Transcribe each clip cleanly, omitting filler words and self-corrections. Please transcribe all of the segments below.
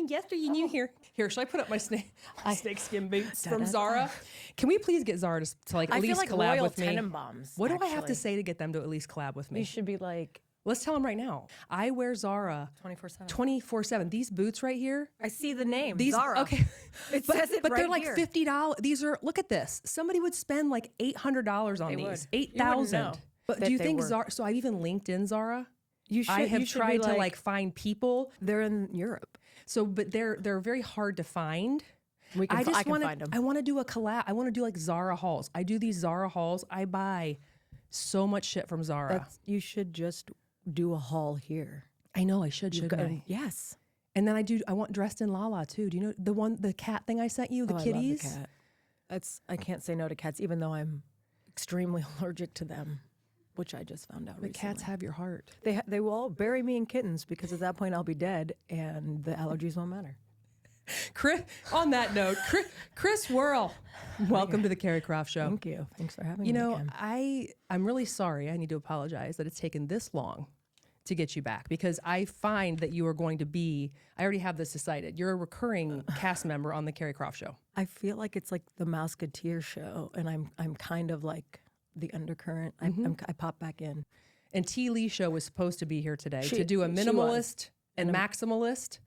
morning. Yesterday you knew here. Here, should I put up my snakeskin boots from Zara? Can we please get Zara to like at least like collab Royal with me? Tenenbaums, What do I have to say to get them to at least collab with me? You should be like Let's tell them right now. I wear Zara 24/7. 24/7. These boots right here. I see the name. These Zara. Okay, It but, says it but right they're like here. $50. These are. Look at this. Somebody would spend like $800 on They these. would. You wouldn't know $8,000. But that do you they think were. Zara? So I've even linked in Zara. You should. I have you should tried be to like find people. They're in Europe. So, but they're very hard to find. I I can want find them. I want to do a collab. I want to do like Zara hauls. I do these Zara hauls. I buy so much shit from Zara. You should just do a haul here. I know I shouldn't I? Yes. And then I want dressed in Lala too. Do you know the cat thing I sent you? The kitties. I love the cat. I can't say no to cats, even though I'm extremely allergic to them, which I just found out The recently. cats have your heart. They will all bury me in kittens because at that point I'll be dead and the allergies won't matter. Chris, on that note, Chris Worrell, welcome to the Carrie Croft Show. Thank you. Thanks for having You me know, again. I'm really sorry. I need to apologize that it's taken this long to get you back because I find that you are going to be, I already have this decided, you're a recurring cast member on the Carrie Croft Show. I feel like it's like the Mouseketeer show, and I'm kind of like the undercurrent. I pop back in. And T. Lee Show was supposed to be here today She- to do a she minimalist and maximalist.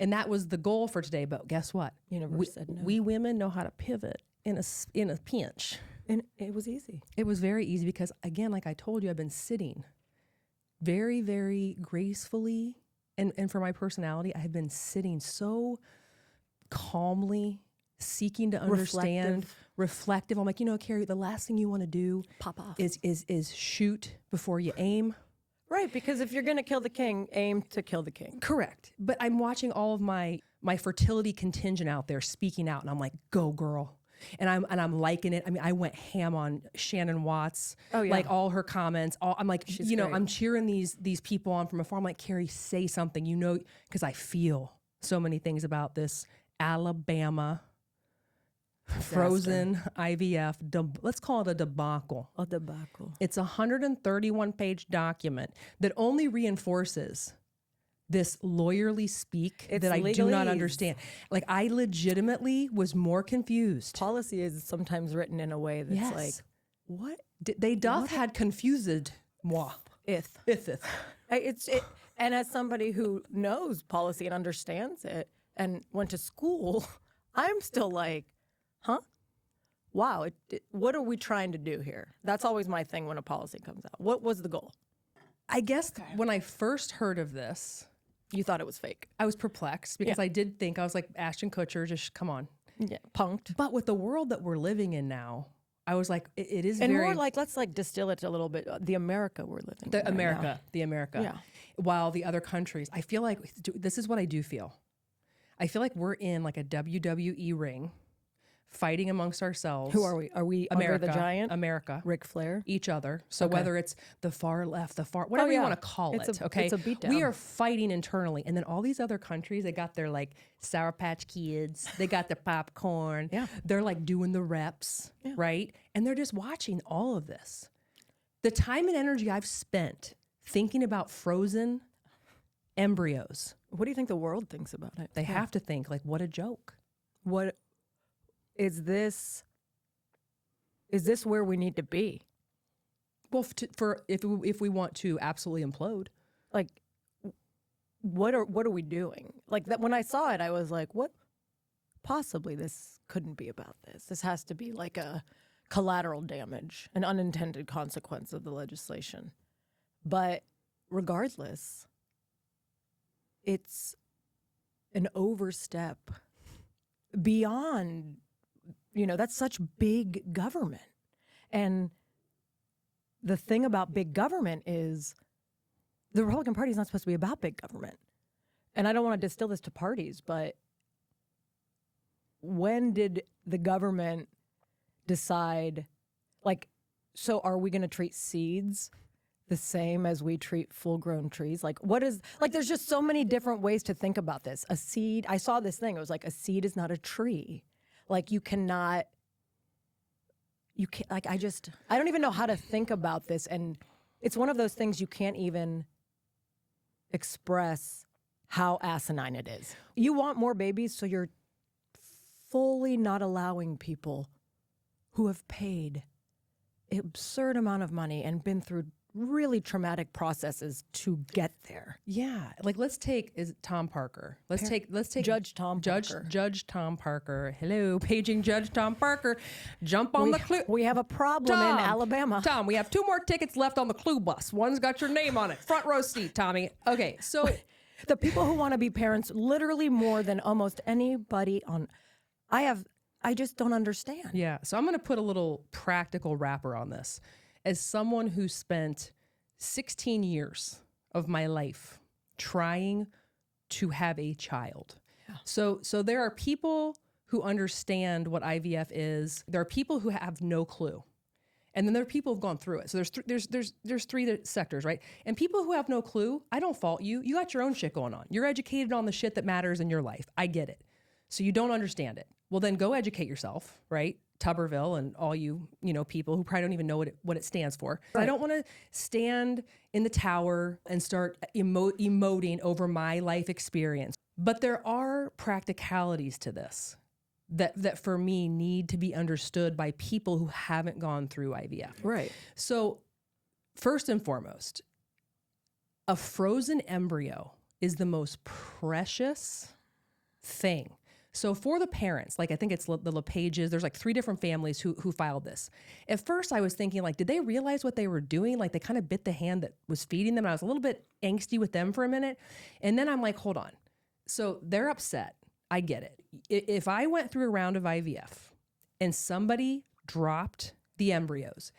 And that was the goal for today. But guess what? Universe said no. We women know how to pivot in a pinch. And it was easy. It was very easy because, again, like I told you, I've been sitting very, very gracefully. And for my personality, I have been sitting so calmly, seeking to understand, reflective. I'm like, Carrie, the last thing you want to do Pop off. is shoot before you aim. Right, because if you're going to kill the king, aim to kill the king. Correct. But I'm watching all of my fertility contingent out there speaking out, and I'm like, go girl. And I'm liking it. I mean, I went ham on Shannon Watts. Oh, yeah. Like all her comments. I'm like, She's great. I'm cheering these people on from afar. I'm like, Carrie, say something, because I feel so many things about this Alabama frozen IVF. Let's call it a debacle. A debacle. It's a 131-page document that only reinforces this lawyerly speak that I do not legalese. understand. Like, I legitimately was more confused. Policy is sometimes written in a way that's Yes. like, what? They had confused moi. If. And as somebody who knows policy and understands it and went to school, I'm still like, huh? Wow, what are we trying to do here? That's always my thing when a policy comes out. What was the goal? I guess when I first heard of this, You thought it was fake. I was perplexed because I did think, I was like, Ashton Kutcher, just come on. Yeah, punked. But with the world that we're living in now, I was like, it is And very... more like, let's like distill it a little bit. The America we're living in. The right America, now. the America. Yeah. While the other countries, I feel like, this is what I do feel. I feel like we're in like a WWE ring, fighting amongst ourselves. Who are we? Are we America, Andre the Giant? America. Ric Flair? Each other. So Okay. whether it's the far left, the far, whatever you yeah. want to call It's it, a- okay? it's a beatdown. We are fighting internally. And then all these other countries, they got their like Sour Patch Kids, they got their popcorn. Yeah. They're like doing the reps, right? And they're just watching all of this. The time and energy I've spent thinking about frozen embryos, What do you think the world thinks about it? they have to think like, what a joke. What is this? Is this where we need to be? Well, if we want to absolutely implode. Like, what are we doing? Like that when I saw it, I was like, what? Possibly this couldn't be about this. This has to be like a collateral damage, an unintended consequence of the legislation. But regardless, it's an overstep beyond, that's such big government. And the thing about big government is the Republican Party is not supposed to be about big government. And I don't want to distill this to parties, but when did the government decide, so are we going to treat seeds the same as we treat full-grown trees? There's just so many different ways to think about this. A seed, I saw this thing, it was like a seed is not a tree. I don't even know how to think about this. And it's one of those things you can't even express how asinine it is. You want more babies, so you're fully not allowing people who have paid an absurd amount of money and been through really traumatic processes to get there. Yeah, like let's take Tom Parker. Let's take Judge Tom Parker. Judge Tom Parker. Hello, paging Judge Tom Parker. Jump on the clue. We have a problem in Alabama. Tom, we have 2 more tickets left on the clue bus. One's got your name on it. Front row seat, Tommy. Okay, so the people who want to be parents, literally more than almost anybody on. I just don't understand. Yeah, so I'm going to put a little practical wrapper on this. As someone who spent 16 years of my life trying to have a child. Yeah. So there are people who understand what IVF is. There are people who have no clue. And then there are people who've gone through it. So there's 3 sectors, right? And people who have no clue, I don't fault you. You got your own shit going on. You're educated on the shit that matters in your life. I get it. So you don't understand it. Well, then go educate yourself, right? Tuberville and all you people who probably don't even know what it stands for. Right. I don't want to stand in the tower and start emoting over my life experience. But there are practicalities to this that for me need to be understood by people who haven't gone through IVF. Right. So first and foremost, a frozen embryo is the most precious thing. So for the parents, like I think it's the LePages, there's like 3 different families who filed this. At first I was thinking like, did they realize what they were doing? Like they kind of bit the hand that was feeding them. And I was a little bit angsty with them for a minute. And then I'm like, hold on. So they're upset. I get it. If I went through a round of IVF and somebody dropped the embryos,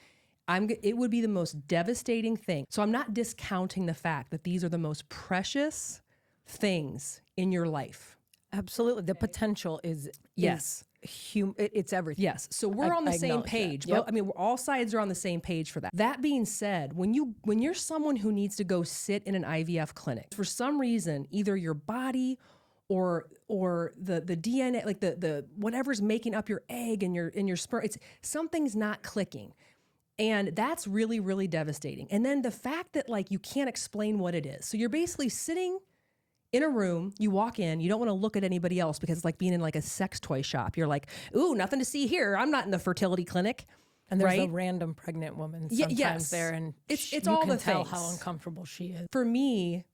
it would be the most devastating thing. So I'm not discounting the fact that these are the most precious things in your life. Absolutely. The potential is yes. It's everything. Yes. So we're on the same page. Yep. I mean, all sides are on the same page for that. That being said, when you're someone who needs to go sit in an IVF clinic, for some reason, either your body or the DNA, like the whatever's making up your egg and your sperm, something's not clicking. And that's really, really devastating. And then the fact that like you can't explain what it is. So you're basically sitting in a room, you walk in, you don't want to look at anybody else because it's like being in like a sex toy shop. You're like, ooh, nothing to see here. I'm not in the fertility clinic. And there's a random pregnant woman sometimes there, and it's all the tell things. How uncomfortable she is. For me,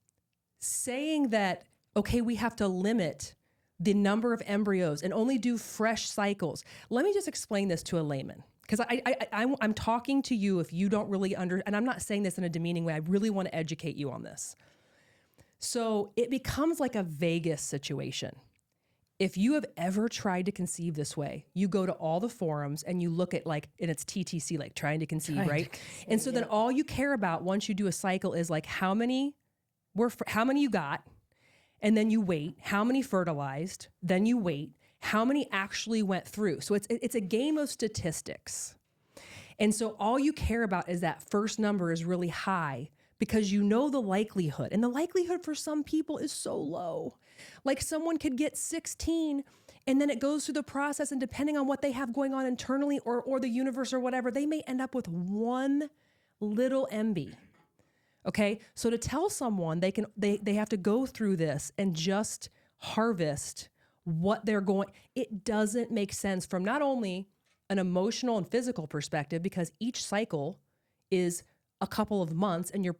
saying that, okay, we have to limit the number of embryos and only do fresh cycles. Let me just explain this to a layman. Because I'm talking to you if you don't really and I'm not saying this in a demeaning way. I really want to educate you on this. So it becomes like a Vegas situation. If you have ever tried to conceive this way, you go to all the forums and you look at like, and it's TTC, like trying to conceive, right? And so then all you care about once you do a cycle is like how many you got, and then you wait, how many fertilized, then you wait, how many actually went through. So it's a game of statistics. And so all you care about is that first number is really high, because you know the likelihood. And the likelihood for some people is so low. Like someone could get 16 and then it goes through the process, and depending on what they have going on internally or the universe or whatever, they may end up with one little MB. Okay? So to tell someone they have to go through this and just harvest what they're going, it doesn't make sense from not only an emotional and physical perspective, because each cycle is a couple of months and you're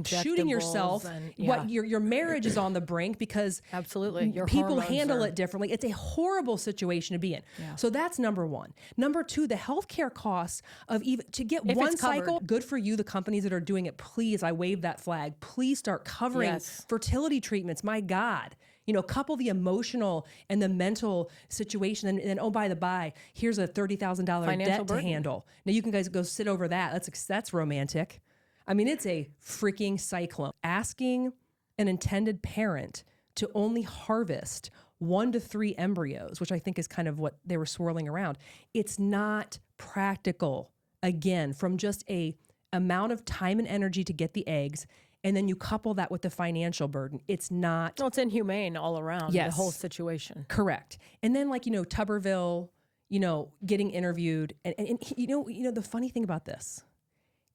shooting yourself. And, what your marriage is on the brink because absolutely your people handle it differently. It's a horrible situation to be in. Yeah. So that's number one. Number two, the healthcare costs of even to get one cycle. Good for you, the companies that are doing it. Please, I wave that flag. Please start covering fertility treatments. My God. Couple the emotional and the mental situation, and then, oh, by the by, here's a $30,000 debt to handle. Now you can guys go sit over that. That's romantic. I mean, it's a freaking cyclone. Asking an intended parent to only harvest 1 to 3 embryos, which I think is kind of what they were swirling around. It's not practical. Again, from just a amount of time and energy to get the eggs. And then you couple that with the financial burden. It's not... Well, it's inhumane all around, the whole situation. Correct. And then Tuberville, getting interviewed. And the funny thing about this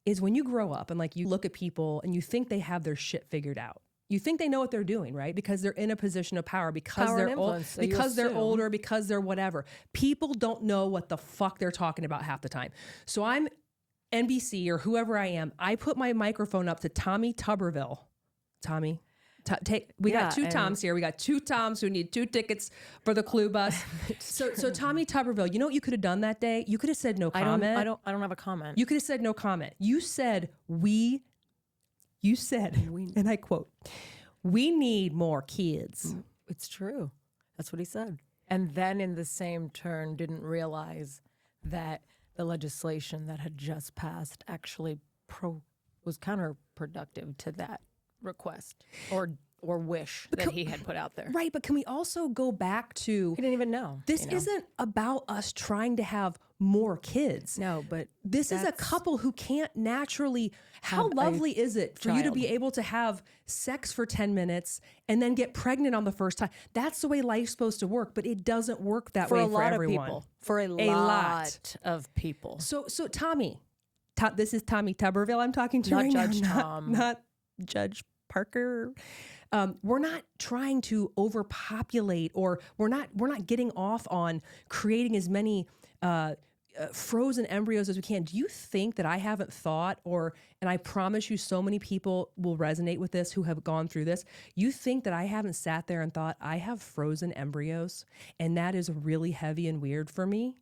is when you grow up and you look at people and you think they have their shit figured out. You think they know what they're doing, right? Because they're in a position of power, because Power and they're old, influence, so you because they're assume. older, because they're whatever. People don't know what the fuck they're talking about half the time. So I'm NBC or whoever I am. I put my microphone up to Tommy Tuberville. Tommy, we got two Toms here. We got two Toms who need 2 tickets for the Clue bus. so Tommy Tuberville, you know what you could have done that day? You could have said no comment. I don't have a comment. You could have said no comment. You said, and I quote, "We need more kids." It's true. That's what he said. And then in the same turn, didn't realize that the legislation that had just passed actually was counterproductive to that request or wish that he had put out there. Right, but can we also go back to... He didn't even know. This isn't about us trying to have more kids. No, but this is a couple who can't naturally... How lovely is it for you to be able to have sex for 10 minutes and then get pregnant on the first time? That's the way life's supposed to work, but it doesn't work that way for everyone. For a lot of people. So Tommy, this is Tommy Tuberville I'm talking to Not right Judge now. Tom. Not Judge Parker. We're not trying to overpopulate, or we're not getting off on creating as many frozen embryos as we can. Do you think that I haven't thought, and I promise you so many people will resonate with this who have gone through this, you think that I haven't sat there and thought, I have frozen embryos and that is really heavy and weird for me?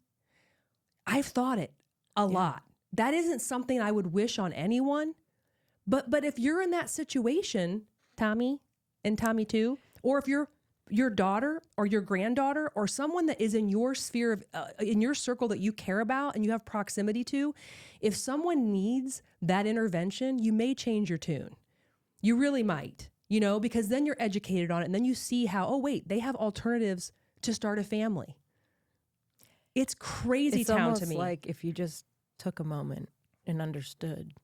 I've thought it a lot. That isn't something I would wish on anyone, but if you're in that situation, Tommy and Tommy too, or if you're your daughter or your granddaughter or someone that is in your sphere of, in your circle that you care about and you have proximity to, if someone needs that intervention, you may change your tune. You really might, because then you're educated on it and then you see how, oh wait, they have alternatives to start a family. It's crazy town to me. It's almost like if you just took a moment and understood,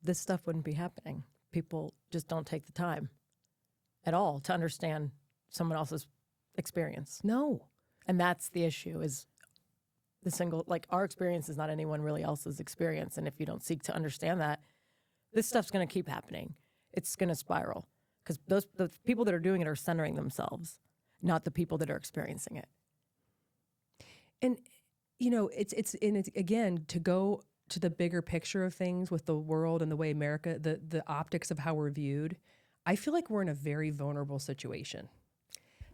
this stuff wouldn't be happening. People just don't take the time at all to understand someone else's experience. No. And that's the issue, is our experience is not anyone really else's experience. And if you don't seek to understand that, this stuff's going to keep happening. It's going to spiral because the people that are doing it are centering themselves, not the people that are experiencing it. And, it's again, to go to the bigger picture of things with the world and the way America, the optics of how we're viewed, I feel like we're in a very vulnerable situation.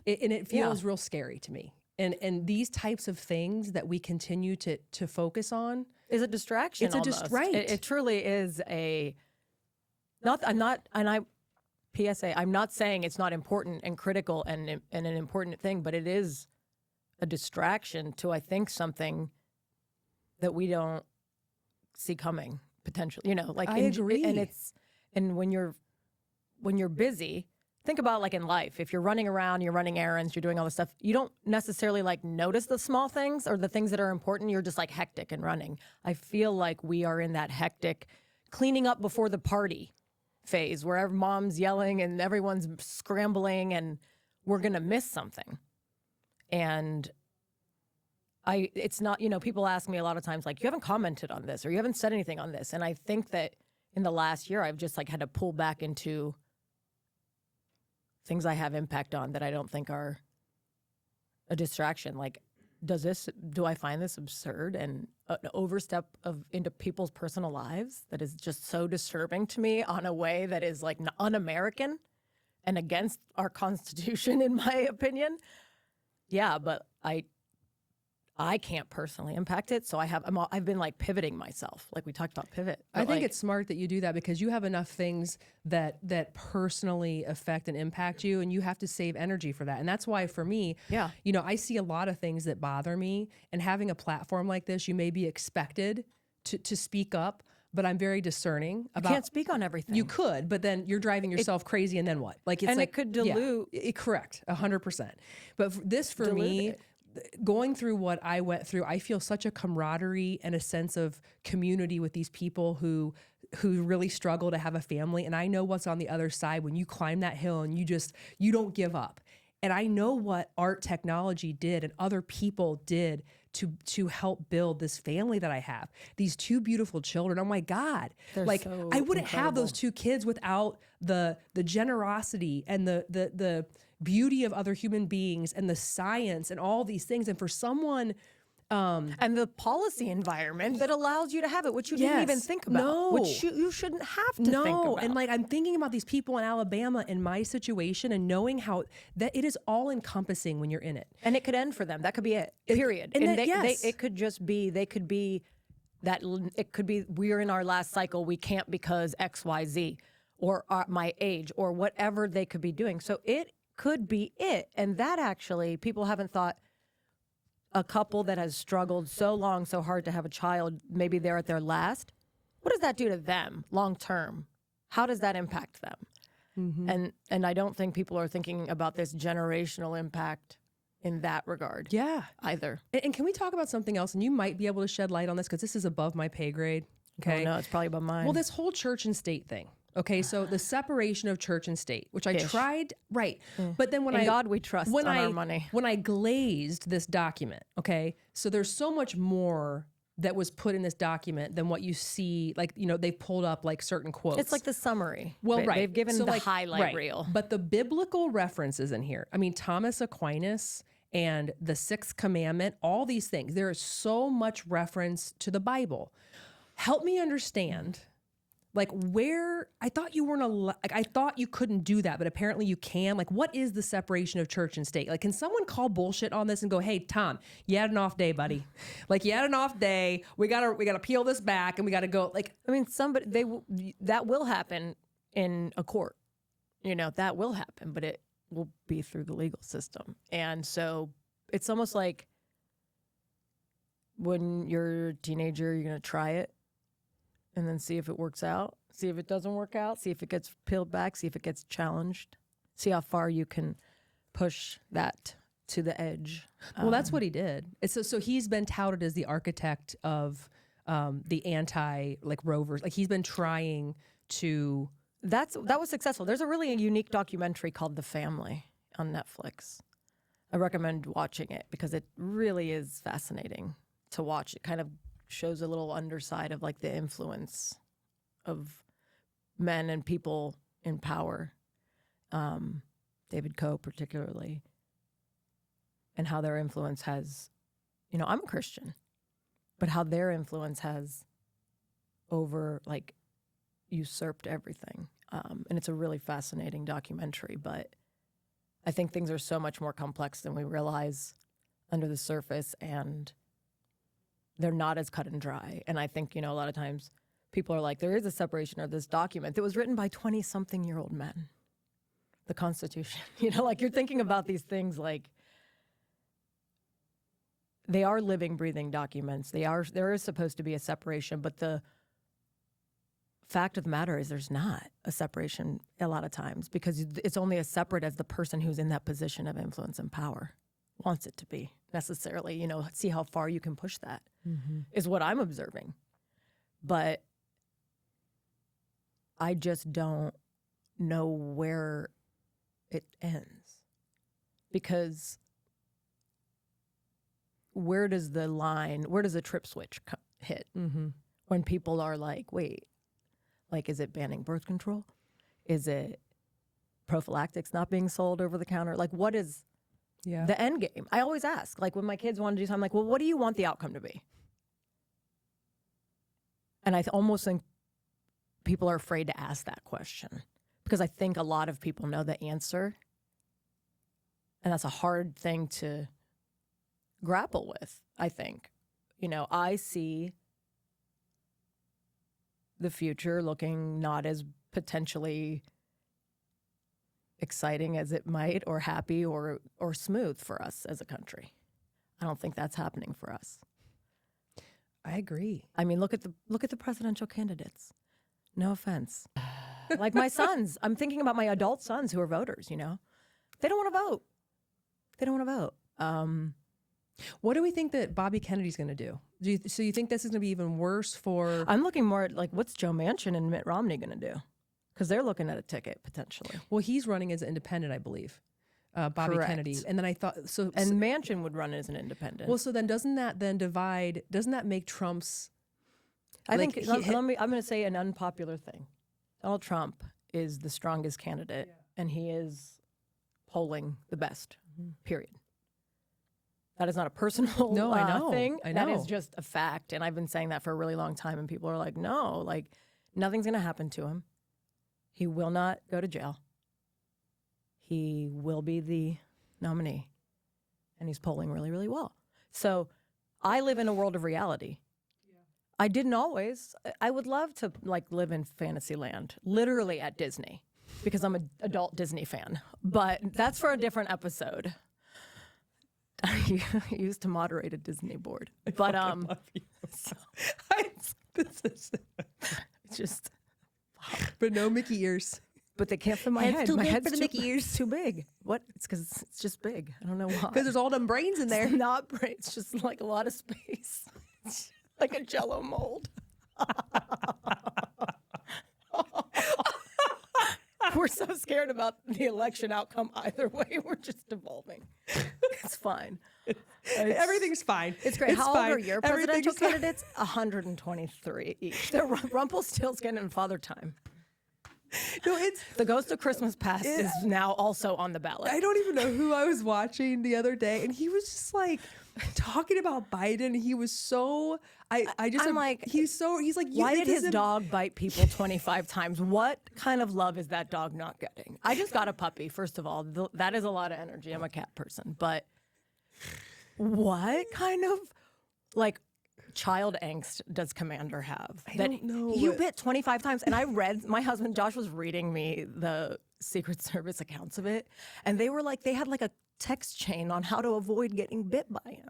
And it feels real scary to me. And these types of things that we continue to focus on is a distraction. It's almost. Right. It truly is PSA, I'm not saying it's not important and critical and an important thing, but it is a distraction to, I think, something that we don't see coming potentially, I agree. And when you're busy, think about in life, if you're running around, you're running errands, you're doing all this stuff, you don't necessarily notice the small things or the things that are important. You're just hectic and running. I feel like we are in that hectic cleaning up before the party phase where mom's yelling and everyone's scrambling and we're going to miss something. And it's not, people ask me a lot of times, you haven't commented on this or you haven't said anything on this. And I think that in the last year, I've just had to pull back into things I have impact on that I don't think are a distraction. Do I find this absurd and an overstep into people's personal lives that is just so disturbing to me on a way that is un-American and against our Constitution, in my opinion? Yeah, but I can't personally impact it, so I've been pivoting myself, we talked about pivot. I think it's smart that you do that because you have enough things that personally affect and impact you, and you have to save energy for that. And that's why for me, I see a lot of things that bother me, and having a platform like this, you may be expected to speak up, but I'm very discerning about. You can't speak on everything. You could, but then you're driving yourself crazy, and then what? It could dilute. Yeah, correct, 100%. But for me. Going through what I went through, I feel such a camaraderie and a sense of community with these people who really struggle to have a family. And I know what's on the other side when you climb that hill and you don't give up. And I know what art technology did and other people did to help build this family that I have. These two beautiful children. Oh my God. They're like so I wouldn't have incredible. those two kids without the generosity and the beauty of other human beings and the science and all these things. And for someone and the policy environment that allows you to have it, which you didn't even Yes. think about, No. which you shouldn't have to think no, about. and like I'm thinking about these people in Alabama in my situation and knowing how that it is all encompassing when you're in it. And it could end for them. That could be it. Period. and that- they, yes. it could just be. They could be that. It could be we're in our last cycle. We can't because X, Y, Z, or my age, or whatever they could be doing. So it could be it. And that actually, people haven't thought. A couple that has struggled so long, so hard to have a child, maybe they're at their last. What does that do to them long term? How does that impact them? And I don't think people are thinking about this generational impact in that regard. Yeah. Either. And can we talk about something else? And you might be able to shed light on this because this is above my pay grade. Okay. Oh, no, it's probably about mine. Well, this whole church and state thing. Okay, so the separation of church and state, which I Ish. tried, right? But then when In God we trust when on I our money. when I glazed this document, okay, so there's so much more that was put in this document than what you see. Like they pulled up like certain quotes. It's like the summary. Well, right. They've given So, the like, highlight right. reel. But the biblical references in here, I mean, Thomas Aquinas and the Sixth Commandment, all these things, there is so much reference to the Bible. Help me understand, like where, I thought you weren't allowed, like I thought you couldn't do that, but apparently you can. Like what is the separation of church and state? Like can someone call bullshit on this and go, hey, Tom, you had an off day, buddy. Like you had an off day. We gotta peel this back and we gotta go. Like, I mean, that will happen in a court. That will happen, but it will be through the legal system. And so it's almost like when you're a teenager, you're going to try it and then see if it works out, see if it doesn't work out, see if it gets peeled back, see if it gets challenged, see how far you can push that to the edge. well, that's what he did. So he's been touted as the architect of the anti like rovers. Like he's been trying to. That was successful. There's a really unique documentary called The Family on Netflix. I recommend watching it because it really is fascinating to watch. It kind of shows a little underside of like the influence of men and people in power, David Coe particularly, and how their influence has, I'm a Christian, but how their influence has over like usurped everything. And it's a really fascinating documentary, but I think things are so much more complex than we realize under the surface, and they're not as cut and dry. And I think, a lot of times people are like, there is a separation of this document that was written by 20-something-year-old men, the Constitution. Like you're thinking about these things like they are living, breathing documents. There is supposed to be a separation, but the fact of the matter is there's not a separation a lot of times because it's only as separate as the person who's in that position of influence and power wants it to be necessarily. See how far you can push that is what I'm observing. But I just don't know where it ends because where does the trip switch hit when people are like, wait, like, is it banning birth control? Is it prophylactics not being sold over the counter? Like, what is the end game? I always ask, like, when my kids want to do something, I'm like, well, what do you want the outcome to be? And I almost think people are afraid to ask that question because I think a lot of people know the answer. And that's a hard thing to grapple with, I think. I see the future looking not as potentially exciting as it might, or happy, or smooth for us as a country. I don't think that's happening for us. I agree. I mean, look at the presidential candidates. No offense. Like my sons, I'm thinking about my adult sons who are voters, they don't want to vote. They don't want to vote. What do we think that Bobby Kennedy's going to do? So you think this is going to be even worse for? I'm looking more at like what's Joe Manchin and Mitt Romney going to do? Because they're looking at a ticket potentially. Well, he's running as an independent, I believe. Bobby Correct. Kennedy. And then I thought, And Manchin would run as an independent. well, so then doesn't that then divide, doesn't that make Trump's, I like, think, he- I'm going to say an unpopular thing. Donald Trump is the strongest candidate, and he is polling the best, period. That is not a personal No, I know. thing. I That know. is just a fact. And I've been saying that for a really long time. And people are like, no, like nothing's going to happen to him. He will not go to jail. He will be the nominee. And he's polling really, really well. So I live in a world of reality. I didn't always. I would love to like live in fantasy land, literally at Disney, because I'm an adult Disney fan. But that's for a different episode. I used to moderate a Disney board, but so this is, it's just. but no Mickey ears. But they can't fit my Head's head. too My big head's for the Mickey ears. too big. What? It's because it's just big. I don't know why. Because there's all them brains in there. It's not brain. It's just like a lot of space. It's like a Jello mold. We're so scared about the election outcome either way. We're just evolving. It's fine. Everything's fine. It's great. It's How fine. old are your presidential Everything's fine. candidates? 123 each. They're Rumpelstiltskin and Father Time. No, it's. The Ghost of Christmas Past is now also on the ballot. I don't even know who I was watching the other day, and he was just like talking about Biden. He was so. I'm like, he's like. Why did his dog bite people 25 times? What kind of love is that dog not getting? I just got a puppy, first of all. That is a lot of energy. I'm a cat person. But what kind of, like, child angst does Commander have? I don't know. You bit 25 times. And I read, my husband Josh was reading me the Secret Service accounts of it. And they were like, they had like a text chain on how to avoid getting bit by him.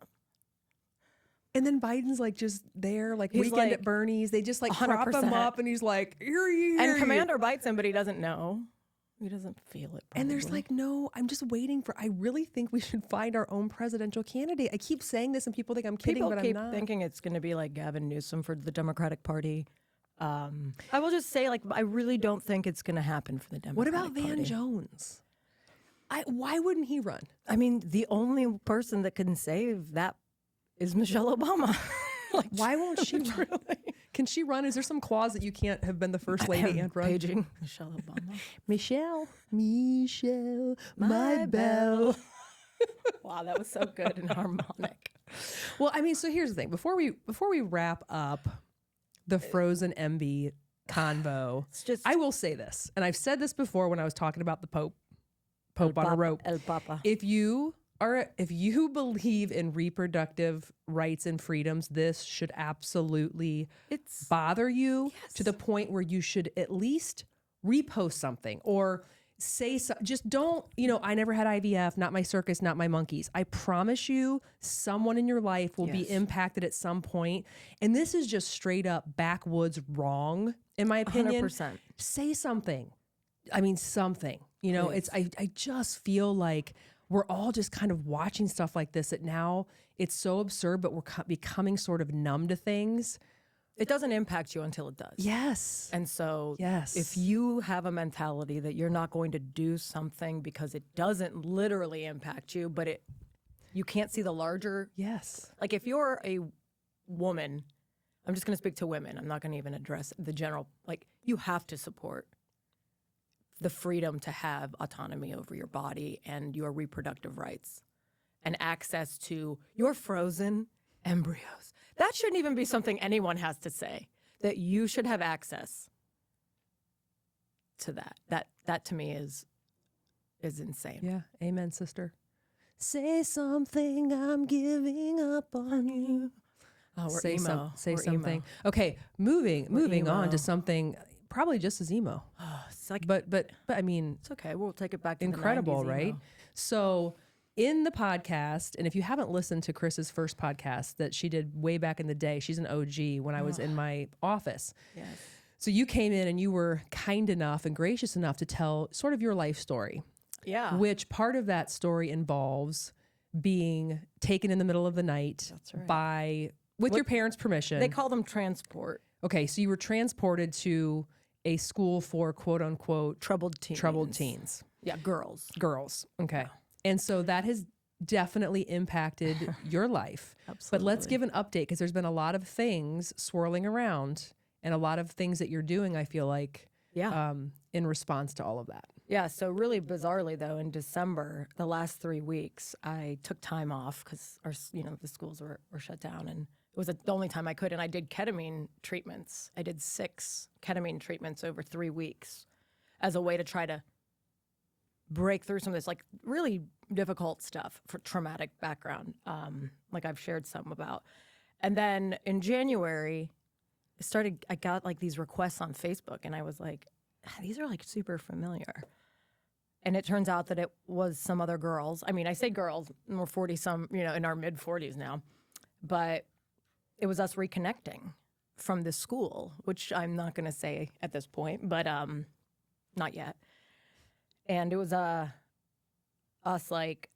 And then Biden's like just there, like He's weekend like, at Bernie's. They just like prop him 100%. up, and he's like, "Here you." And Commander bites him, but he doesn't know. He doesn't feel it. And there's probably. like, no, I'm just waiting for. I really think we should find our own presidential candidate. I keep saying this, and people think I'm kidding, People but keep I'm not. thinking it's going to be like Gavin Newsom for the Democratic Party. I will just say, like, I really don't think it's going to happen for the Democratic What about Party. Van Jones? Why wouldn't he run? I mean, the only person that can save that is Michelle Obama. Like, Why won't she run? Can she run? Is there some clause that you can't have been the first lady and run? Paging Michelle Obama. Michelle, my belle. Wow, that was so good and harmonic. Well, I mean, so here's the thing. Before we wrap up the Frozen MB convo, It's just I will say this, and I've said this before when I was talking about the Pope on a rope. El Papa. If you believe in reproductive rights and freedoms, this should absolutely It's bother you to the point where you should at least repost something or say so. Just don't, I never had IVF, not my circus, not my monkeys. I promise you someone in your life will be Yes. impacted at some point. And this is just straight up backwoods wrong, in my opinion. 100%. Say something. I mean, something. I just feel like we're all just kind of watching stuff like this that now it's so absurd, but we're becoming sort of numb to things. It doesn't impact you until it does. Yes. And so Yes. if you have a mentality that you're not going to do something because it doesn't literally impact you, but you can't see the larger, Yes. like if you're a woman, I'm just going to speak to women. I'm not going to even address the general, like you have to support the freedom to have autonomy over your body and your reproductive rights and access to your frozen embryos. That shouldn't even be something anyone has to say, that you should have access to that. That to me is insane. Yeah. Amen, sister. Say something, I'm giving up on you. Oh, we're say emo. say We're something. emo. Okay, moving on emo. to something probably just as emo. It's like, But I mean, it's okay. We'll take it back to incredible, the 90s right? emo. So in the podcast, and if you haven't listened to Chris's first podcast that she did way back in the day, she's an OG when I was in my office. Yes. So you came in and you were kind enough and gracious enough to tell sort of your life story, Yeah. which part of that story involves being taken in the middle of the night That's right. with your parents' permission. They call them transport. Okay, so you were transported to a school for quote unquote Troubled teens. troubled teens. Yeah, girls. Girls. Okay. And so that has definitely impacted your life. Absolutely. But let's give an update, because there's been a lot of things swirling around and a lot of things that you're doing, I feel like, in response to all of that. Yeah, so really bizarrely though, in December, the last 3 weeks, I took time off because the schools were shut down, and it was the only time I could. And I did ketamine treatments. I did 6 ketamine treatments over 3 weeks as a way to try to break through some of this like really difficult stuff for traumatic background, like I've shared some about. And then in January, I got like these requests on Facebook, and I was like, these are like super familiar. And it turns out that it was some other girls. I mean, I say girls, we're 40 some, in our mid 40s now, but it was us reconnecting from the school, which I'm not going to say at this point, but not yet. And it was us, like,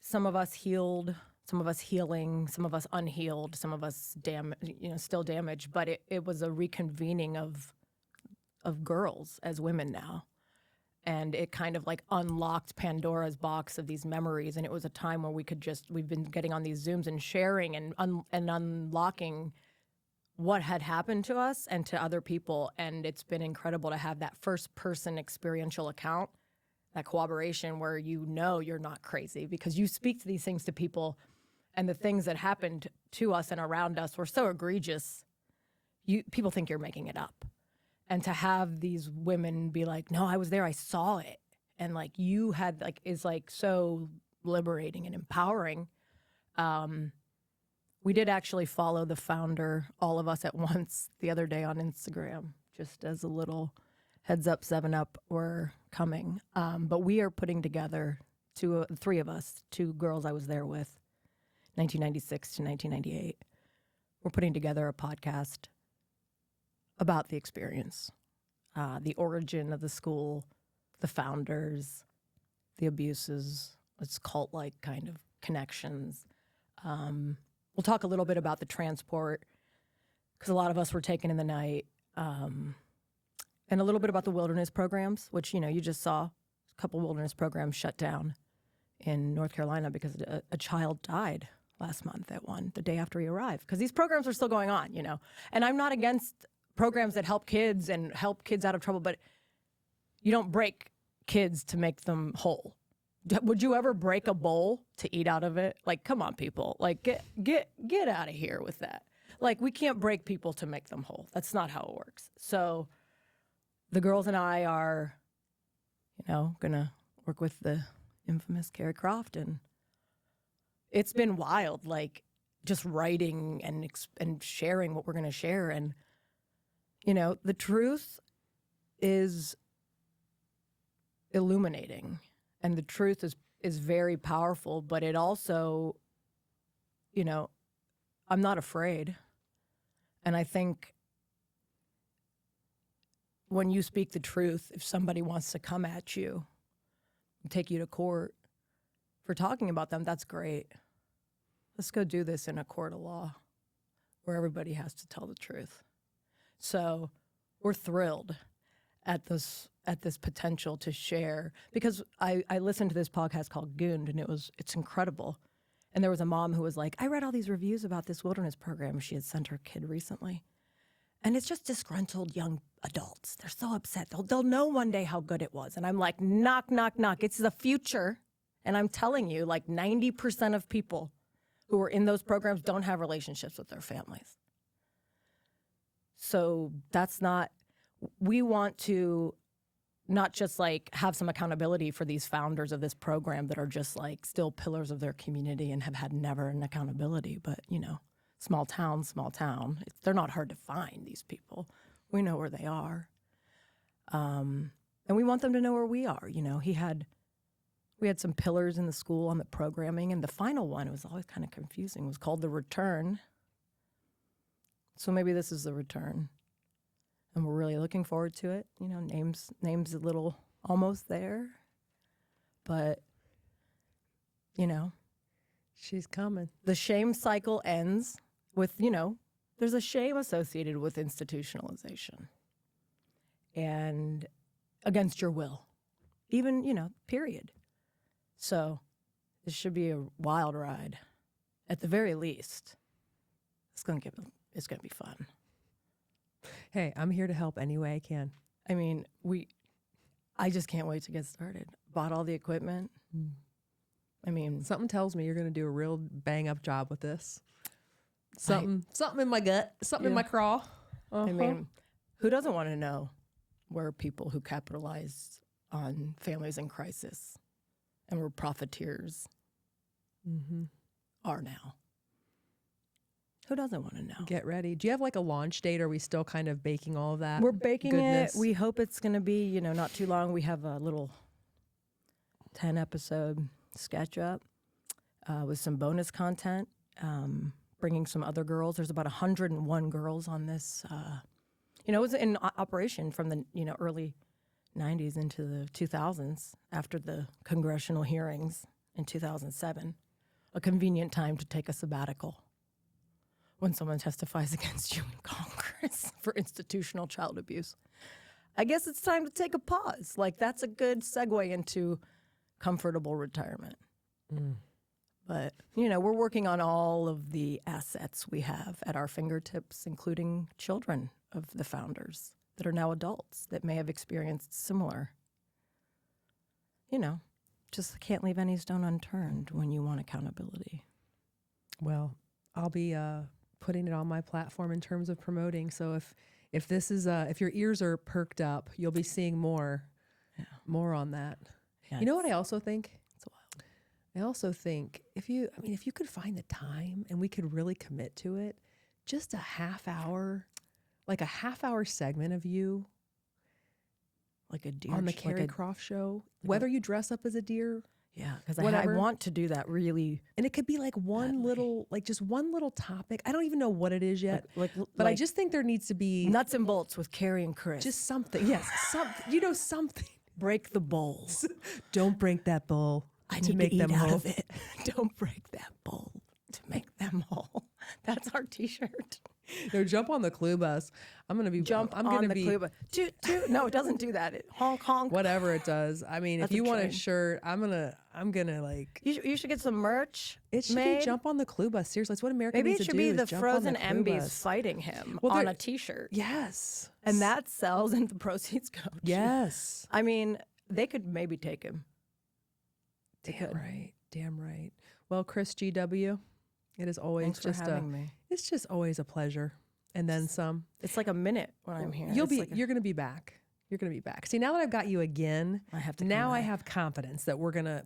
some of us healed, some of us healing, some of us unhealed, some of us still damaged, but it was a reconvening of girls as women now. And it kind of like unlocked Pandora's box of these memories. And it was a time where we've been getting on these Zooms and sharing and unlocking what had happened to us and to other people. And it's been incredible to have that first person experiential account, that corroboration where you're not crazy, because you speak to these things to people, and the things that happened to us and around us were so egregious, people think you're making it up. And to have these women be like, no, I was there, I saw it. And like you had like, is like so liberating and empowering. We did actually follow the founder, all of us at once, the other day on Instagram, just as a little heads up, 7-Up, we're coming. But we are putting together 3 of us, 2 girls I was there with, 1996 to 1998. We're putting together a podcast about the experience, the origin of the school, the founders, the abuses, its cult-like kind of connections. We'll talk a little bit about the transport, because a lot of us were taken in the night, and a little bit about the wilderness programs, which, you just saw a couple wilderness programs shut down in North Carolina because a child died last month at one, the day after he arrived, because these programs are still going on, And I'm not against programs that help kids and help kids out of trouble, but you don't break kids to make them whole. Would you ever break a bowl to eat out of it? Like, come on, people. Like, get out of here with that. Like, we can't break people to make them whole. That's not how it works. So the girls and I are, going to work with the infamous Carrie Croft, and it's been wild, like, just writing and sharing what we're going to share. And the truth is illuminating, and the truth is very powerful, but it also, I'm not afraid. And I think when you speak the truth, if somebody wants to come at you and take you to court for talking about them, that's great. Let's go do this in a court of law where everybody has to tell the truth. So we're thrilled at this potential to share, because I listened to this podcast called Gooned, and it's incredible. And there was a mom who was like, I read all these reviews about this wilderness program she had sent her kid recently, and it's just disgruntled young adults. They're so upset. They'll know one day how good it was. And I'm like, knock, knock, knock. It's the future. And I'm telling you, like 90% of people who are in those programs don't have relationships with their families. So we want to not just like have some accountability for these founders of this program that are just like still pillars of their community and have had never an accountability, but small town. They're not hard to find, these people. We know where they are. And we want them to know where we are. We had some pillars in the school on the programming, and the final one, it was always kind of confusing, was called The Return. So maybe this is the return. And we're really looking forward to it. Name's a little almost there. But, she's coming. The shame cycle ends with, there's a shame associated with institutionalization. And against your will. Even, period. So this should be a wild ride. At the very least, it's gonna be fun. Hey, I'm here to help any way I can. I mean, I just can't wait to get started. Bought all the equipment. I mean, Something tells me you're going to do a real bang up job with this. Something in my gut, something in my craw. I mean, who doesn't want to know where people who capitalized on families in crisis and were profiteers are now? Who doesn't want to know? Get ready. Do you have like a launch date? Or are we still kind of baking all of that? We're baking goodness? it. We hope it's going to be, not too long. We have a little 10-episode sketch up with some bonus content, bringing some other girls. There's about 101 girls on this. It was in operation from the early 90s into the 2000s after the congressional hearings in 2007. A convenient time to take a sabbatical when someone testifies against you in Congress for institutional child abuse. I guess it's time to take a pause. Like, that's a good segue into comfortable retirement. But, we're working on all of the assets we have at our fingertips, including children of the founders that are now adults that may have experienced similar. Just can't leave any stone unturned when you want accountability. Well, I'll be putting it on my platform in terms of promoting. So if this is if your ears are perked up, you'll be seeing more on that. Yeah, you know what I also think? It's wild. I also think if you could find the time and we could really commit to it, just a half hour segment of you, like a deer on the Carrie Croft show, whether you dress up as a deer. Yeah, because I want to do that really. And it could be like just one little topic. I don't even know what it is yet. But I just think there needs to be nuts and bolts with Carrie and Cris. Just something. Yes. Something. Break the bowl. Don't break that bowl. I need to eat out of it. Don't break that bowl to make them whole. That's our T-shirt. No, jump on the clue bus. I'm gonna be clue bus. Toot, toot. No, it doesn't do that. It honk honk. Whatever it does. I mean, if you want a shirt, I'm gonna like. You should get some merch. It should be jump on the clue bus. Seriously, that's what America needs to do. Maybe it should be the frozen Embies fighting him on a T-shirt. Yes, and that sells, and the proceeds go. Yes, I mean, they could maybe take him. Damn right. Well, Cris G W, it is always it's just always a pleasure. And then some. It's like a minute when I'm here. You're going to be back. You're going to be back. See, now that I've got you again, I have confidence that we're going to,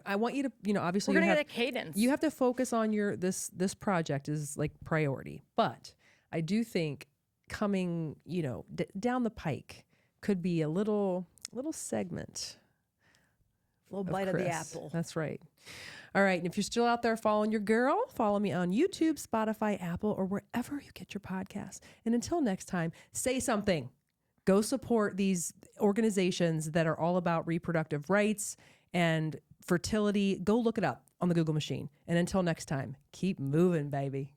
I want you to, obviously we're going to get a cadence. You have to focus on this project is like priority. But I do think coming, down the pike could be a little segment. A little bite of the apple. That's right. All right. And if you're still out there following your girl, follow me on YouTube, Spotify, Apple, or wherever you get your podcasts. And until next time, say something. Go support these organizations that are all about reproductive rights and fertility. Go look it up on the Google machine. And until next time, keep moving, baby.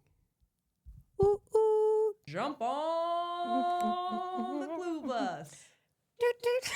Ooh, ooh. Jump on the clue bus. Toot, toot.